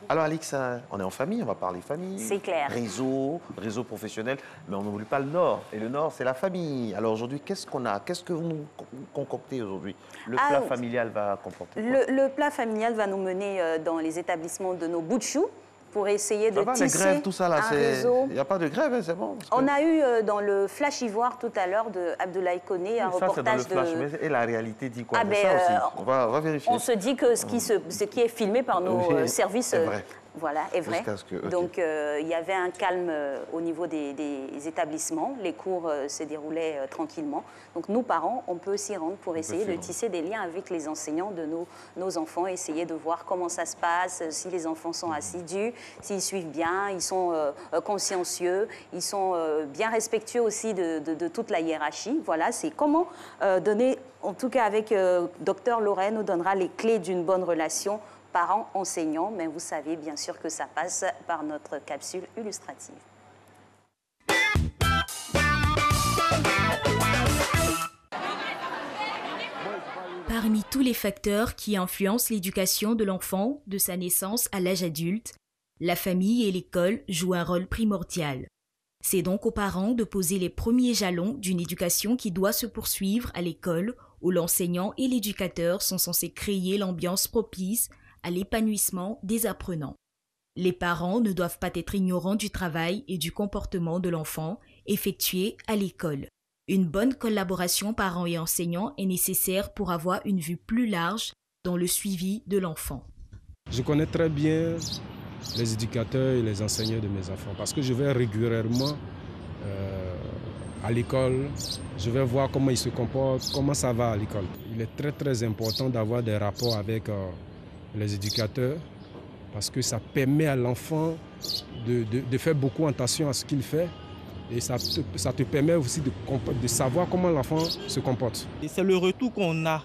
Alors Alix, on est en famille, on va parler famille. C'est clair. Réseau professionnel, mais on n'oublie pas le Nord. Et le Nord, c'est la famille. Alors aujourd'hui, qu'est-ce qu'on a? Qu'est-ce que vous nous concoctez aujourd'hui? Le plat familial va comporter quoi? Le plat familial va nous mener dans les établissements de nos bouts de choux pour essayer de tisser les grèves, tout ça, là, un réseau. Il n'y a pas de grève, hein, c'est bon. On a eu dans le Flash Ivoire tout à l'heure de Abdoulaye Koné un reportage dans le flash, et la réalité dit quoi? Ah ben, ça aussi. On va vérifier. On se dit que ce qui est filmé par nos services est vrai. Voilà, est vrai. Okay. Donc, il y avait un calme au niveau des établissements. Les cours se déroulaient tranquillement. Donc, nous, parents, on peut s'y rendre pour essayer de tisser des liens avec les enseignants de nos enfants, essayer de voir comment ça se passe, si les enfants sont assidus, s'ils suivent bien, ils sont consciencieux, ils sont bien respectueux aussi de toute la hiérarchie. Voilà, c'est comment donner, en tout cas avec Dr Lorraine, nous donnera les clés d'une bonne relation parents-enseignants, mais vous savez bien sûr que ça passe par notre capsule illustrative. Parmi tous les facteurs qui influencent l'éducation de l'enfant de sa naissance à l'âge adulte, la famille et l'école jouent un rôle primordial. C'est donc aux parents de poser les premiers jalons d'une éducation qui doit se poursuivre à l'école, où l'enseignant et l'éducateur sont censés créer l'ambiance propice à l'épanouissement des apprenants. Les parents ne doivent pas être ignorants du travail et du comportement de l'enfant effectué à l'école. Une bonne collaboration parents et enseignants est nécessaire pour avoir une vue plus large dans le suivi de l'enfant. Je connais très bien les éducateurs et les enseignants de mes enfants parce que je vais régulièrement à l'école, je vais voir comment ils se comportent, comment ça va à l'école. Il est très important d'avoir des rapports avec les éducateurs, parce que ça permet à l'enfant de faire beaucoup attention à ce qu'il fait et ça te permet aussi de savoir comment l'enfant se comporte. C'est le retour qu'on a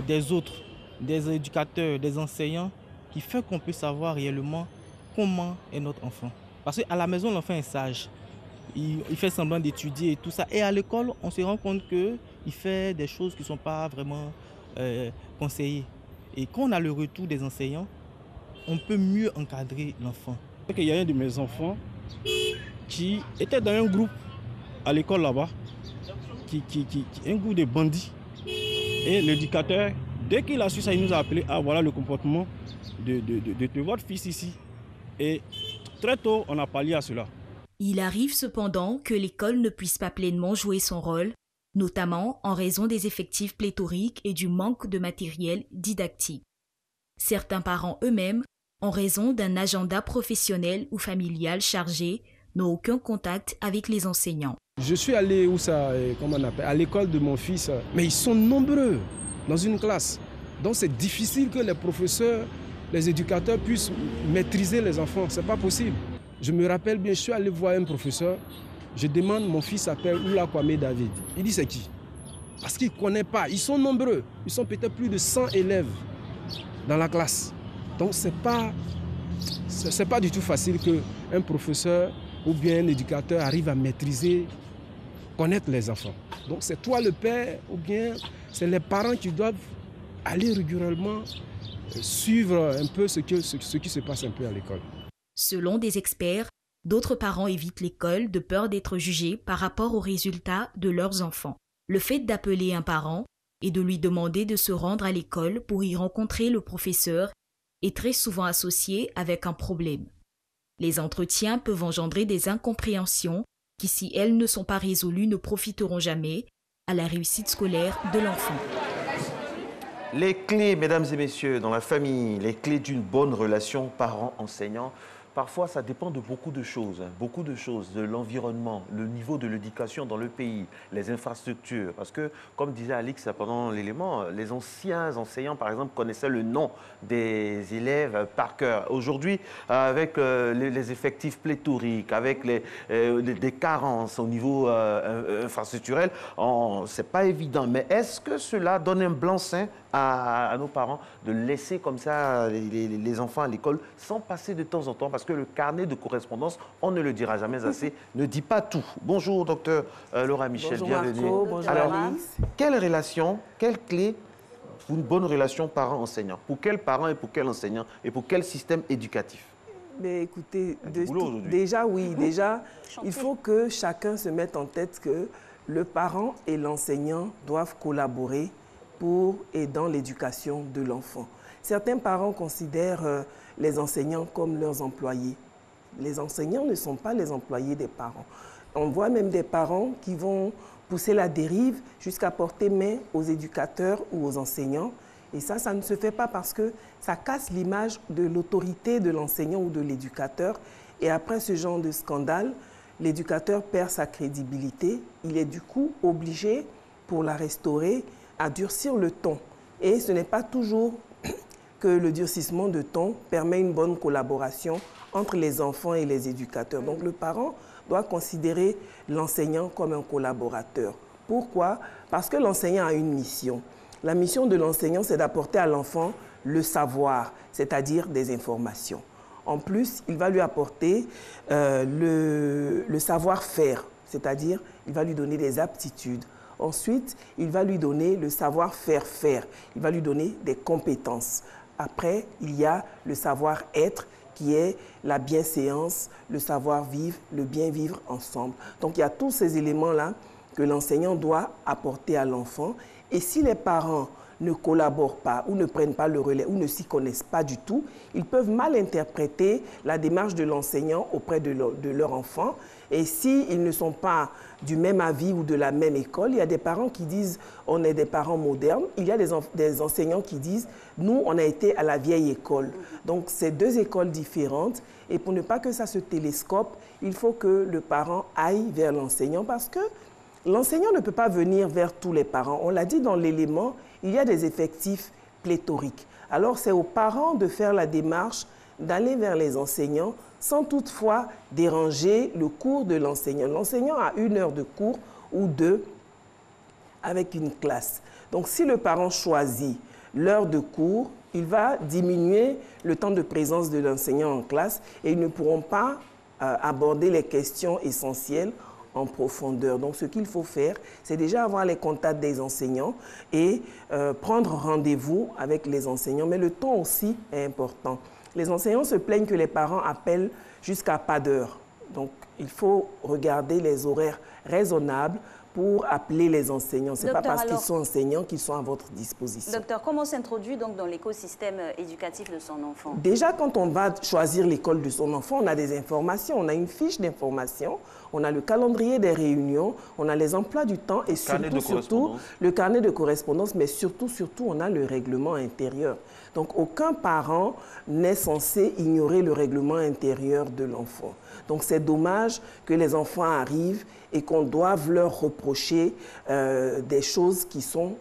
des autres, des éducateurs, des enseignants, qui fait qu'on peut savoir réellement comment est notre enfant. Parce qu'à la maison, l'enfant est sage, il fait semblant d'étudier et tout ça. Et à l'école, on se rend compte qu'il fait des choses qui ne sont pas vraiment conseillées. Et quand on a le retour des enseignants, on peut mieux encadrer l'enfant. Il y a un de mes enfants qui était dans un groupe à l'école là-bas, un groupe de bandits. Et l'éducateur, dès qu'il a su ça, il nous a appelé, ah voilà le comportement de votre fils ici. Et très tôt, on a parlé à cela. Il arrive cependant que l'école ne puisse pas pleinement jouer son rôle, notamment en raison des effectifs pléthoriques et du manque de matériel didactique. Certains parents eux-mêmes, en raison d'un agenda professionnel ou familial chargé, n'ont aucun contact avec les enseignants. Je suis allé à l'école de mon fils, mais ils sont nombreux dans une classe. Donc c'est difficile que les professeurs, les éducateurs puissent maîtriser les enfants, c'est pas possible. Je me rappelle bien, je suis allé voir un professeur. Je demande, mon fils s'appelle Oula Kwame David. Il dit c'est qui? Parce qu'il ne connaît pas. Ils sont nombreux. Ils sont peut-être plus de 100 élèves dans la classe. Donc c'est pas du tout facile qu'un professeur ou bien un éducateur arrive à maîtriser, connaître les enfants. Donc c'est toi le père ou bien c'est les parents qui doivent aller régulièrement suivre un peu ce qui se passe un peu à l'école. Selon des experts, d'autres parents évitent l'école de peur d'être jugés par rapport aux résultats de leurs enfants. Le fait d'appeler un parent et de lui demander de se rendre à l'école pour y rencontrer le professeur est très souvent associé avec un problème. Les entretiens peuvent engendrer des incompréhensions qui, si elles ne sont pas résolues, ne profiteront jamais à la réussite scolaire de l'enfant. Les clés, mesdames et messieurs, dans la famille, les clés d'une bonne relation parents-enseignants, parfois, ça dépend de beaucoup de choses, de l'environnement, le niveau de l'éducation dans le pays, les infrastructures. Parce que, comme disait Alix pendant l'élément, les anciens enseignants, par exemple, connaissaient le nom des élèves par cœur. Aujourd'hui, avec les effectifs pléthoriques, avec des carences au niveau infrastructurel, c'est pas évident. Mais est-ce que cela donne un blanc-seing à nos parents de laisser comme ça les enfants à l'école sans passer de temps en temps? Parce que le carnet de correspondance, on ne le dira jamais assez, ne dit pas tout. Bonjour, docteur Laura Michel, bonjour bienvenue. Marco, bonjour Alors, Alice. quelle relation, quelle clé pour une bonne relation parent-enseignant? Pour quel parent et pour quel enseignant et pour quel système éducatif? Mais écoutez, déjà, il faut que chacun se mette en tête que le parent et l'enseignant doivent collaborer pour et dans l'éducation de l'enfant. Certains parents considèrent les enseignants comme leurs employés. Les enseignants ne sont pas les employés des parents. On voit même des parents qui vont pousser la dérive jusqu'à porter main aux éducateurs ou aux enseignants. Et ça ne se fait pas parce que ça casse l'image de l'autorité de l'enseignant ou de l'éducateur. Et après ce genre de scandale, l'éducateur perd sa crédibilité. Il est du coup obligé, pour la restaurer, à durcir le ton. Et ce n'est pas toujours que le durcissement de ton permet une bonne collaboration entre les enfants et les éducateurs. Donc le parent doit considérer l'enseignant comme un collaborateur. Pourquoi? Parce que l'enseignant a une mission. La mission de l'enseignant, c'est d'apporter à l'enfant le savoir, c'est-à-dire des informations. En plus, il va lui apporter le savoir-faire, c'est-à-dire il va lui donner des aptitudes. Ensuite, il va lui donner le savoir-faire faire. Il va lui donner des compétences. Après, il y a le savoir-être qui est la bienséance, le savoir-vivre, le bien-vivre ensemble. Donc, il y a tous ces éléments-là que l'enseignant doit apporter à l'enfant. Et si les parents ne collaborent pas ou ne prennent pas le relais ou ne s'y connaissent pas du tout, ils peuvent mal interpréter la démarche de l'enseignant auprès de leur enfant. Et s'ils ne sont pas du même avis ou de la même école, il y a des parents qui disent « on est des parents modernes ». Il y a des enseignants qui disent « nous, on a été à la vieille école ». Donc, c'est deux écoles différentes. Et pour ne pas que ça se télescope, il faut que le parent aille vers l'enseignant parce que l'enseignant ne peut pas venir vers tous les parents. On l'a dit dans l'élément, il y a des effectifs pléthoriques. Alors, c'est aux parents de faire la démarche d'aller vers les enseignants sans toutefois déranger le cours de l'enseignant. L'enseignant a 1 heure de cours ou 2 avec une classe. Donc, si le parent choisit l'heure de cours, il va diminuer le temps de présence de l'enseignant en classe et ils ne pourront pas aborder les questions essentielles en profondeur. Donc, ce qu'il faut faire, c'est déjà avoir les contacts des enseignants et prendre rendez-vous avec les enseignants. Mais le temps aussi est important. Les enseignants se plaignent que les parents appellent jusqu'à pas d'heure. Donc, il faut regarder les horaires raisonnables pour appeler les enseignants. Ce n'est pas parce qu'ils sont enseignants qu'ils sont à votre disposition. Docteur, comment s'introduit donc dans l'écosystème éducatif de son enfant? Déjà, quand on va choisir l'école de son enfant, on a des informations, on a une fiche d'information, on a le calendrier des réunions, on a les emplois du temps et surtout le carnet de correspondance, mais surtout, on a le règlement intérieur. Donc, aucun parent n'est censé ignorer le règlement intérieur de l'enfant. Donc, c'est dommage que les enfants arrivent et qu'on doive leur reprocher des choses qui sont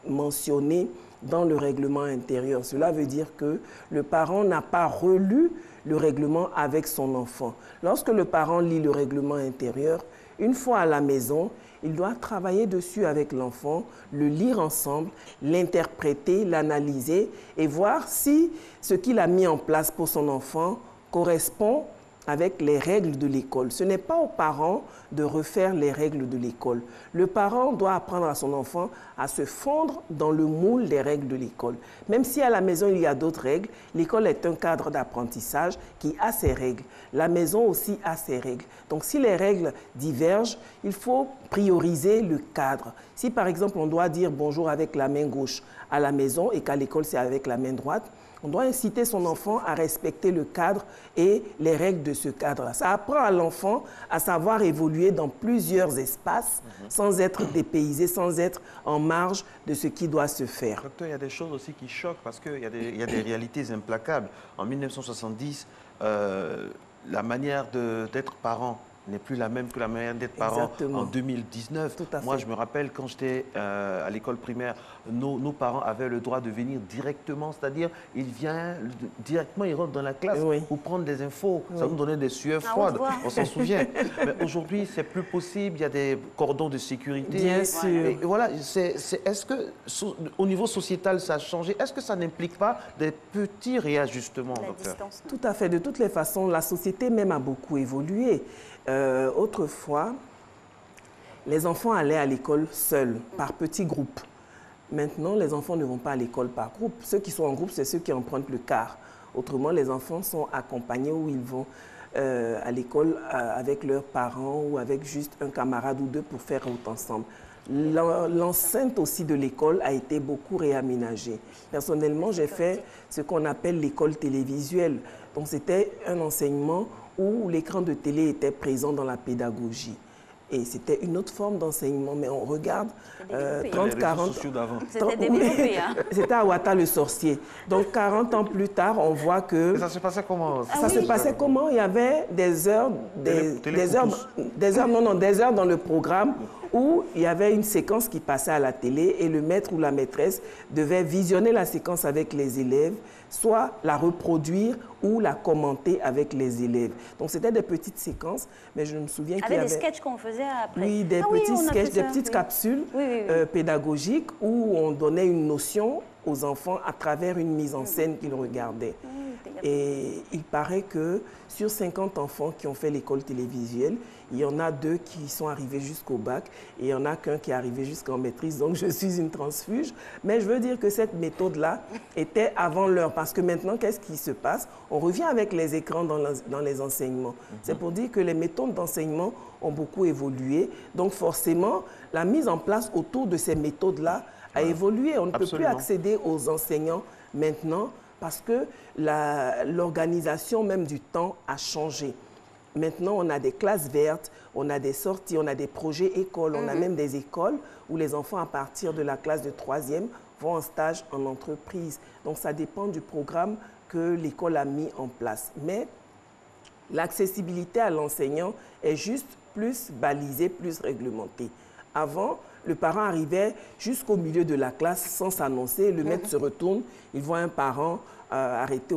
mentionnées dans le règlement intérieur. Cela veut dire que le parent n'a pas relu le règlement avec son enfant. Lorsque le parent lit le règlement intérieur, une fois à la maison, il doit travailler dessus avec l'enfant, le lire ensemble, l'interpréter, l'analyser et voir si ce qu'il a mis en place pour son enfant correspond avec les règles de l'école. Ce n'est pas aux parents de refaire les règles de l'école. Le parent doit apprendre à son enfant à se fondre dans le moule des règles de l'école. Même si à la maison il y a d'autres règles, l'école est un cadre d'apprentissage qui a ses règles. La maison aussi a ses règles. Donc si les règles divergent, il faut prioriser le cadre. Si par exemple on doit dire bonjour avec la main gauche à la maison et qu'à l'école c'est avec la main droite, on doit inciter son enfant à respecter le cadre et les règles de ce cadre-là. Ça apprend à l'enfant à savoir évoluer dans plusieurs espaces sans être dépaysé, sans être en marge de ce qui doit se faire. Docteur, il y a des choses aussi qui choquent parce qu'il y a des réalités implacables. En 1970, la manière d'être parent n'est plus la même que la manière d'être parent en 2019. Moi, je me rappelle quand j'étais à l'école primaire, nos parents avaient le droit de venir directement, c'est-à-dire ils viennent directement, ils rentrent dans la classe pour prendre des infos. Ça nous donnait des sueurs froides, on s'en souvient. Mais aujourd'hui, c'est plus possible, il y a des cordons de sécurité. Bien sûr. Et voilà, est-ce que au niveau sociétal, ça a changé? Est-ce que ça n'implique pas des petits réajustements, docteur? Tout à fait. De toutes les façons, la société même a beaucoup évolué. Autrefois, les enfants allaient à l'école seuls, par petits groupes. Maintenant, les enfants ne vont pas à l'école par groupe. Ceux qui sont en groupe, c'est ceux qui empruntent le car. Autrement, les enfants sont accompagnés où ils vont à l'école avec leurs parents ou avec juste un camarade ou deux pour faire route ensemble. L'enceinte aussi de l'école a été beaucoup réaménagée. Personnellement, j'ai fait ce qu'on appelle l'école télévisuelle. Donc, c'était un enseignement où l'écran de télé était présent dans la pédagogie. Et c'était une autre forme d'enseignement, mais on regarde 30, 40... C'était développé, hein? C'était à Ouattara le sorcier. Donc 40 ans plus tard, on voit que... Mais ça se passait comment? Ça se passait comment? Il y avait des heures dans le programme où il y avait une séquence qui passait à la télé et le maître ou la maîtresse devait visionner la séquence avec les élèves, soit la reproduire ou la commenter avec les élèves. Donc c'était des petites séquences, mais je me souviens qu'il y avait... des sketchs qu'on faisait après. Oui, des petits sketchs, des petites capsules pédagogiques où on donnait une notion aux enfants à travers une mise en scène qu'ils regardaient. Et il paraît que sur 50 enfants qui ont fait l'école télévisuelle, il y en a 2 qui sont arrivés jusqu'au bac et il n'y en a qu'un qui est arrivé jusqu'en maîtrise. Donc, je suis une transfuge. Mais je veux dire que cette méthode-là était avant l'heure. Parce que maintenant, qu'est-ce qui se passe? On revient avec les écrans dans les enseignements. C'est pour dire que les méthodes d'enseignement ont beaucoup évolué. Donc, forcément, la mise en place autour de ces méthodes-là a évolué. On ne peut plus accéder aux enseignants maintenant parce que l'organisation même du temps a changé. Maintenant, on a des classes vertes, on a des sorties, on a des projets écoles, on a même des écoles où les enfants, à partir de la classe de 3e, vont en stage en entreprise. Donc, ça dépend du programme que l'école a mis en place. Mais l'accessibilité à l'enseignant est juste plus balisée, plus réglementée. Avant, le parent arrivait jusqu'au milieu de la classe sans s'annoncer, le maître se retourne, il voit un parent arrêté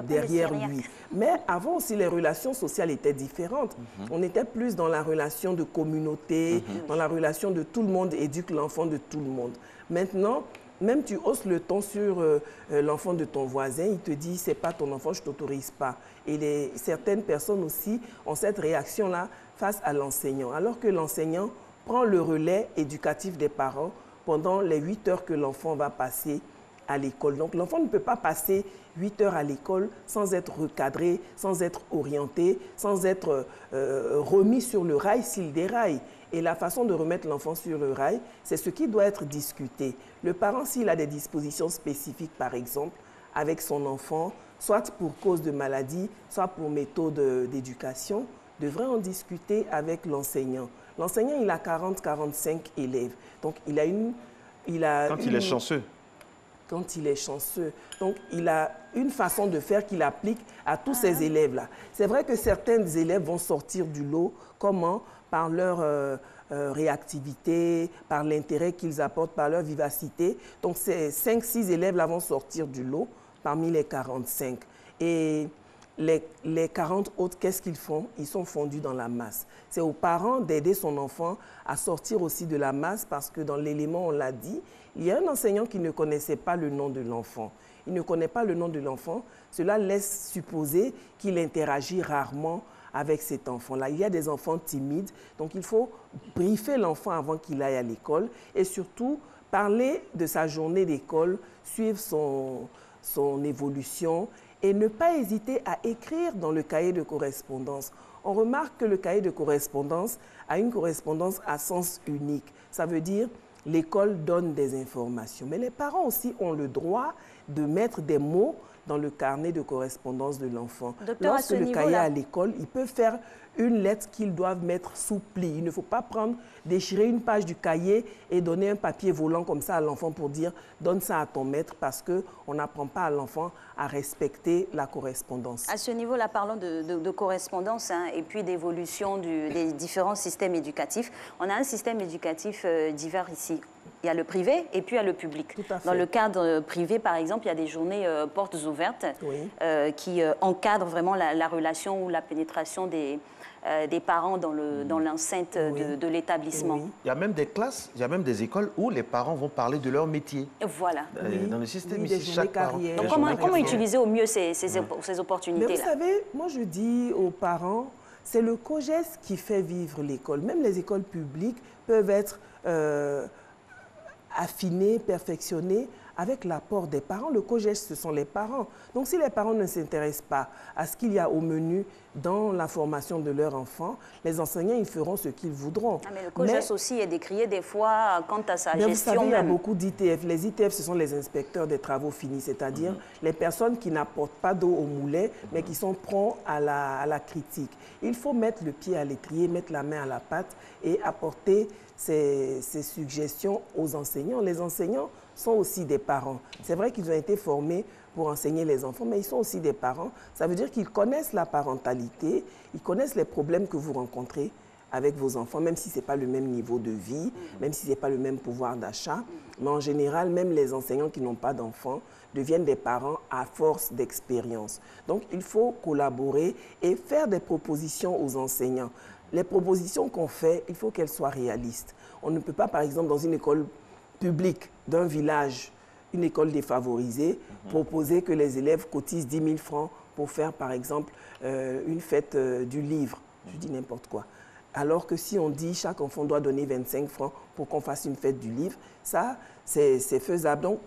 derrière lui. Mais avant aussi, les relations sociales étaient différentes. On était plus dans la relation de communauté, dans la relation de tout le monde éduque l'enfant de tout le monde. Maintenant, même tu hausses le ton sur l'enfant de ton voisin, il te dit, c'est pas ton enfant, je t'autorise pas. Et certaines personnes aussi ont cette réaction-là face à l'enseignant, alors que l'enseignant prend le relais éducatif des parents pendant les 8 heures que l'enfant va passer à l'école. Donc l'enfant ne peut pas passer 8 heures à l'école sans être recadré, sans être orienté, sans être remis sur le rail s'il déraille. Et la façon de remettre l'enfant sur le rail, c'est ce qui doit être discuté. Le parent, s'il a des dispositions spécifiques, par exemple, avec son enfant, soit pour cause de maladie, soit pour méthode d'éducation, devrait en discuter avec l'enseignant. L'enseignant, il a 40-45 élèves. Donc, il est chanceux. Quand il est chanceux. Donc, il a une façon de faire qu'il applique à tous ces élèves-là. C'est vrai que certains élèves vont sortir du lot. Comment? Par leur réactivité, par l'intérêt qu'ils apportent, par leur vivacité. Donc, ces 5-6 élèves-là vont sortir du lot parmi les 45. Et les 40 autres, qu'est-ce qu'ils font? Ils sont fondus dans la masse. C'est aux parents d'aider son enfant à sortir aussi de la masse parce que dans l'élément, on l'a dit, il y a un enseignant qui ne connaissait pas le nom de l'enfant. Il ne connaît pas le nom de l'enfant. Cela laisse supposer qu'il interagit rarement avec cet enfant-là. Il y a des enfants timides, donc il faut briefer l'enfant avant qu'il aille à l'école et surtout parler de sa journée d'école, suivre son évolution et ne pas hésiter à écrire dans le cahier de correspondance. On remarque que le cahier de correspondance a une correspondance à sens unique. Ça veut dire l'école donne des informations. Mais les parents aussi ont le droit de mettre des mots dans le carnet de correspondance de l'enfant. Lorsque le cahier est à l'école, ils peuvent faire une lettre qu'ils doivent mettre sous pli. Il ne faut pas déchirer une page du cahier et donner un papier volant comme ça à l'enfant pour dire « donne ça à ton maître » parce qu'on n'apprend pas à l'enfant à respecter la correspondance. À ce niveau-là, parlons de correspondance et puis d'évolution des différents systèmes éducatifs. On a un système éducatif divers ici. Il y a le privé et puis il y a le public. Dans le cadre privé, par exemple, il y a des journées portes ouvertes qui encadrent vraiment la relation ou la pénétration des parents dans l'enceinte de l'établissement. Oui. Il y a même des classes, il y a même des écoles où les parents vont parler de leur métier. Voilà. Dans le système ici, chaque parent. Donc comment utiliser au mieux ces opportunités-là? Mais vous savez, moi je dis aux parents, c'est le COJES qui fait vivre l'école. Même les écoles publiques peuvent être affinée, perfectionnée avec l'apport des parents. Le co-geste, ce sont les parents. Donc, si les parents ne s'intéressent pas à ce qu'il y a au menu dans la formation de leur enfant, les enseignants, ils feront ce qu'ils voudront. Mais le co-geste aussi est décrié des fois quant à sa gestion. Vous savez, il y a beaucoup d'ITF. Les ITF, ce sont les inspecteurs des travaux finis, c'est-à-dire les personnes qui n'apportent pas d'eau au moulin, mais qui sont prompts à la critique. Il faut mettre le pied à l'étrier, mettre la main à la pâte et apporter ces suggestions aux enseignants. Les enseignants sont aussi des parents. C'est vrai qu'ils ont été formés pour enseigner les enfants, mais ils sont aussi des parents. Ça veut dire qu'ils connaissent la parentalité, ils connaissent les problèmes que vous rencontrez avec vos enfants, même si ce n'est pas le même niveau de vie, même si ce n'est pas le même pouvoir d'achat. Mais en général, même les enseignants qui n'ont pas d'enfants deviennent des parents à force d'expérience. Donc, il faut collaborer et faire des propositions aux enseignants. Les propositions qu'on fait, il faut qu'elles soient réalistes. On ne peut pas, par exemple, dans une école publique d'un village, une école défavorisée, proposer que les élèves cotisent 10 000 francs pour faire, par exemple, une fête du livre. Je dis n'importe quoi. Alors que si on dit chaque enfant doit donner 25 francs pour qu'on fasse une fête du livre, ça, c'est faisable. Donc,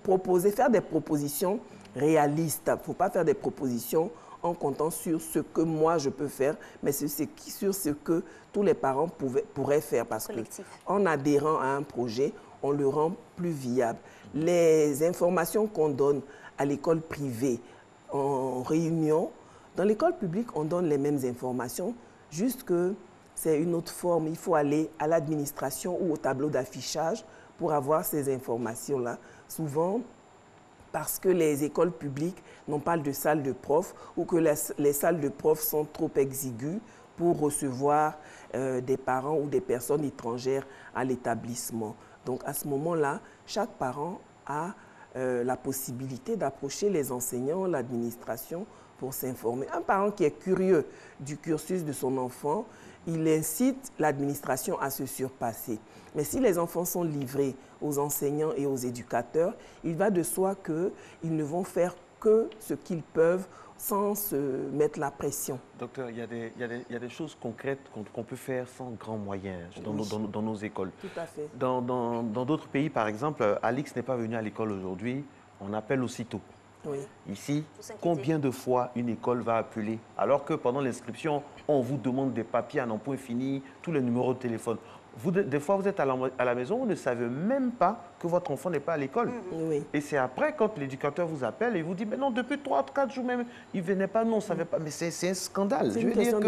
faire des propositions réalistes. Il ne faut pas faire des propositions en comptant sur ce que moi je peux faire, mais sur ce que tous les parents pourraient faire. Parce qu'en adhérant à un projet, on le rend plus viable. Les informations qu'on donne à l'école privée en réunion, dans l'école publique, on donne les mêmes informations, juste que c'est une autre forme. Il faut aller à l'administration ou au tableau d'affichage pour avoir ces informations-là. Souvent, parce que les écoles publiques n'ont pas de salle de profs ou que les salles de profs sont trop exiguës pour recevoir des parents ou des personnes étrangères à l'établissement. Donc, à ce moment-là, chaque parent a la possibilité d'approcher les enseignants, l'administration, pour s'informer. Un parent qui est curieux du cursus de son enfant, il incite l'administration à se surpasser. Mais si les enfants sont livrés aux enseignants et aux éducateurs, il va de soi qu'ils ne vont faire que ce qu'ils peuvent sans se mettre la pression. Docteur, il y a des choses concrètes qu'on peut faire sans grands moyens dans nos écoles. Tout à fait. Dans d'autres pays, par exemple, Alix n'est pas venu à l'école aujourd'hui, on appelle aussitôt. Oui. Ici, combien de fois une école va appeler alors que pendant l'inscription, on vous demande des papiers à n'en point fini, tous les numéros de téléphone. Des fois, vous êtes à la maison, vous ne savez même pas que votre enfant n'est pas à l'école. Oui. Et c'est après, quand l'éducateur vous appelle et vous dit, mais non, depuis 3-4 jours même, il ne venait pas, non, on ne savait pas. Mais c'est un scandale. Je veux dire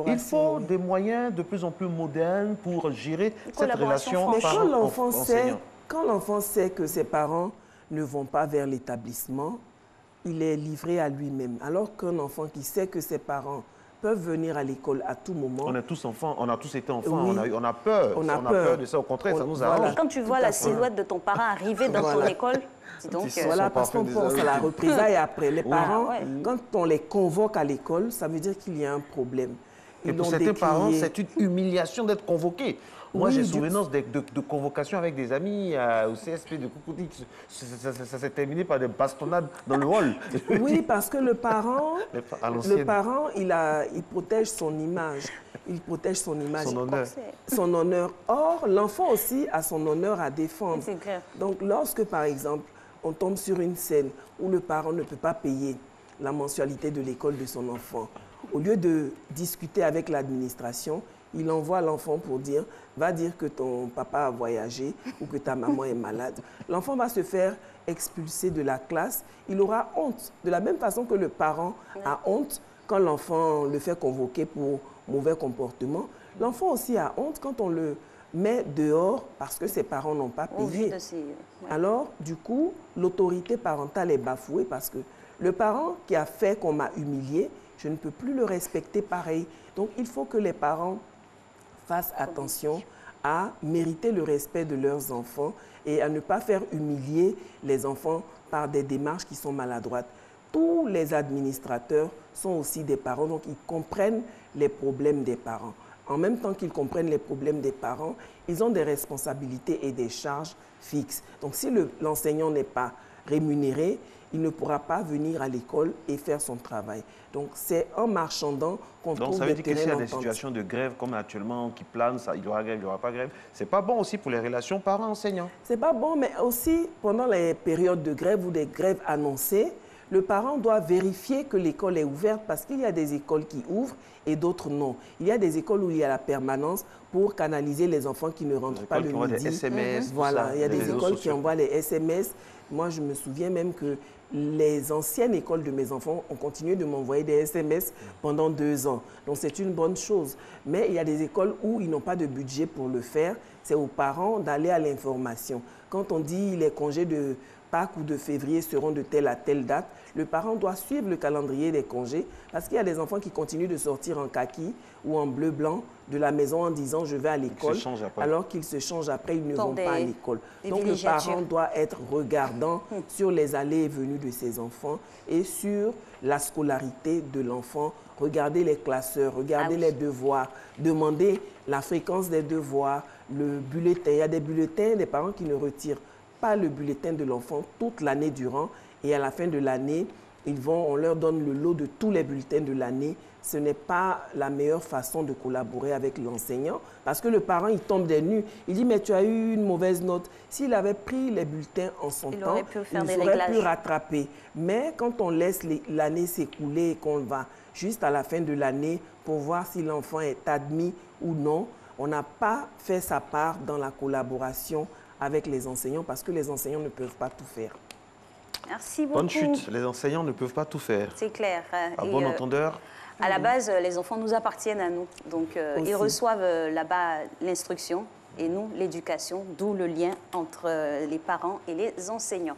qu'il faut des moyens de plus en plus modernes pour gérer cette relation parent-enseignant. Quand l'enfant sait que ses parents ne vont pas vers l'établissement, il est livré à lui-même. Alors qu'un enfant qui sait que ses parents peuvent venir à l'école à tout moment. On est tous enfants, on a tous été enfants, oui, on a peur. On a peur de ça, au contraire, ça nous arrange. Et quand tu vois la silhouette de ton parent arriver dans ton école, dis donc... Voilà, parce qu'on pense à la représailles après. Les parents, quand on les convoque à l'école, ça veut dire qu'il y a un problème. Et pour certains parents, c'est une humiliation d'être convoqués. Moi, j'ai souvenance de convocations avec des amis au CSP de Cocody. Ça s'est terminé par des bastonnades dans le hall. Oui, parce que le parent, il protège son image. Il protège son image. Son honneur. Son honneur. Or, l'enfant aussi a son honneur à défendre. C'est clair. Donc, lorsque, par exemple, on tombe sur une scène où le parent ne peut pas payer la mensualité de l'école de son enfant, au lieu de discuter avec l'administration, il envoie l'enfant pour dire, va dire que ton papa a voyagé ou que ta maman est malade. L'enfant va se faire expulser de la classe. Il aura honte. De la même façon que le parent a honte quand l'enfant le fait convoquer pour mauvais comportement, l'enfant aussi a honte quand on le met dehors parce que ses parents n'ont pas payé. Alors, du coup, l'autorité parentale est bafouée parce que le parent qui a fait qu'on m'a humilié, je ne peux plus le respecter pareil. Donc, il faut que les parents fassent attention à mériter le respect de leurs enfants et à ne pas faire humilier les enfants par des démarches qui sont maladroites. Tous les administrateurs sont aussi des parents, donc ils comprennent les problèmes des parents. En même temps qu'ils comprennent les problèmes des parents, ils ont des responsabilités et des charges fixes. Donc si l'enseignant n'est pas rémunéré, il ne pourra pas venir à l'école et faire son travail. Donc, c'est en marchandant qu'on trouve des terrains d'entente. Donc, ça veut dire que s'il y a des situations de grève, comme actuellement, qui planent, il y aura grève, il n'y aura pas grève, c'est pas bon aussi pour les relations parents-enseignants. C'est pas bon, mais aussi, pendant les périodes de grève ou des grèves annoncées, le parent doit vérifier que l'école est ouverte parce qu'il y a des écoles qui ouvrent et d'autres non. Il y a des écoles où il y a la permanence pour canaliser les enfants qui ne rentrent pas le midi. Des SMS, voilà, il y a des écoles qui envoient les SMS. Moi, je me souviens même que les anciennes écoles de mes enfants ont continué de m'envoyer des SMS pendant 2 ans. Donc, c'est une bonne chose. Mais il y a des écoles où ils n'ont pas de budget pour le faire. C'est aux parents d'aller à l'information. Quand on dit les congés de Pâques ou de février seront de telle à telle date, le parent doit suivre le calendrier des congés parce qu'il y a des enfants qui continuent de sortir en kaki ou en bleu-blanc de la maison en disant je vais à l'école, alors qu'ils se changent après, ils ne vont pas à l'école. Donc le parent doit être regardant sur les allées et venues de ses enfants et sur la scolarité de l'enfant. Regarder les classeurs, regarder les devoirs, demander la fréquence des devoirs, le bulletin. Il y a des bulletins des parents qui ne retirent pas le bulletin de l'enfant toute l'année durant et à la fin de l'année, on leur donne le lot de tous les bulletins de l'année. Ce n'est pas la meilleure façon de collaborer avec l'enseignant parce que le parent, il tombe des nues. Il dit, mais tu as eu une mauvaise note. S'il avait pris les bulletins en son temps, il aurait pu rattraper. Mais quand on laisse l'année s'écouler et qu'on va juste à la fin de l'année pour voir si l'enfant est admis ou non, on n'a pas fait sa part dans la collaboration avec les enseignants parce que les enseignants ne peuvent pas tout faire. Merci beaucoup. Bonne chute, les enseignants ne peuvent pas tout faire. C'est clair. À bon entendeur. À la base, les enfants nous appartiennent à nous. Donc, ils reçoivent là-bas l'instruction et nous, l'éducation, d'où le lien entre les parents et les enseignants.